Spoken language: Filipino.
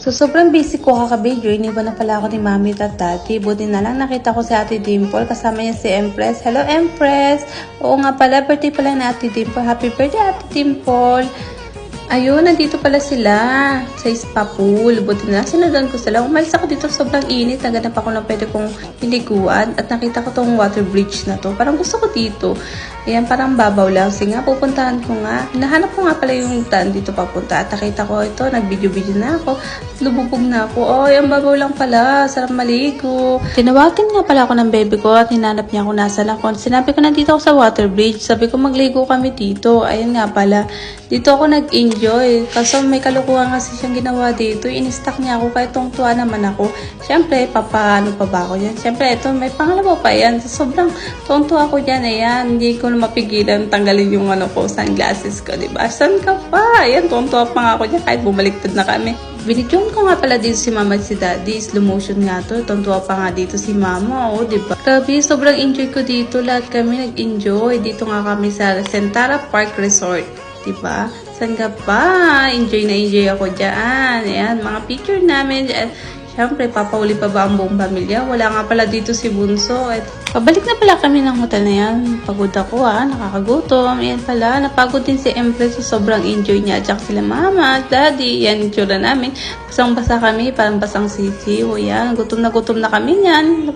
So, sobrang busy ko kaka-video. Iniwan na pala ako ni Mami at Daddy. Buti na lang nakita ko si Ate Dimple. Kasama niya si Empress. Hello, Empress! Oo nga pala, birthday pala na Ate Dimple. Happy birthday, Ate Dimple! Ayun, nandito pala sila sa spa pool. Buti na lang, sinundan ko sila. Umalis ako dito, sobrang init. Naganap ako na pwede kong piliguan. At nakita ko tong water bridge na to. Parang gusto ko dito. Ayan, parang babaw lang. Sige nga, pupuntahan ko nga. Hinahanap ko nga pala yung daan dito papunta. At nakita ko ito, nag-video-video na ako. Lububog na ako. Oh, yung babaw lang pala. Sarap maligo. Tinawagan nga pala ako ng baby ko at hinanap niya ako nasa lakon. Sinabi ko nandito ako sa water bridge. Sabi ko magligo kami dito. Ayun nga pala. Dito ako nag-enjoy. Kaso may kalukuhan kasi siyang ginawa dito. In-stack niya ako kahit tungtuwa naman ako. Siyempre, papaano pa ba ako yan? Siyempre, ito may pangalawa pa yan. Sobrang tungtuwa ako dyan. Ayan, hindi ko na mapigilan tanggalin yung sunglasses ko, diba? Saan ka pa? Ayan, tungtuwa pa nga ako dyan kahit bumaliktad na kami. Binigyan ko nga pala dito si Mama at si Daddy. Slow motion nga to. Tuntua pa nga dito si Mama. O, diba? Grabe, sobrang enjoy ko dito. Lahat kami nag-enjoy. Dito nga kami sa Centara Park Resort. Diba? Saan ka pa? Enjoy na enjoy ako dyan. Ayan, mga picture namin. Siyempre, papauli pa ba ang buong pamilya? Wala nga pala dito si Bunso. At pabalik na pala kami ng hotel na yan. Pagod ako nakakagutom. Ayan pala, napagod din si Empress. Sobrang enjoy niya. At sila Mama, Daddy. Yan yung tsura namin. Basang-basa kami, parang basang sisiw. Ayan, gutom na kami yan.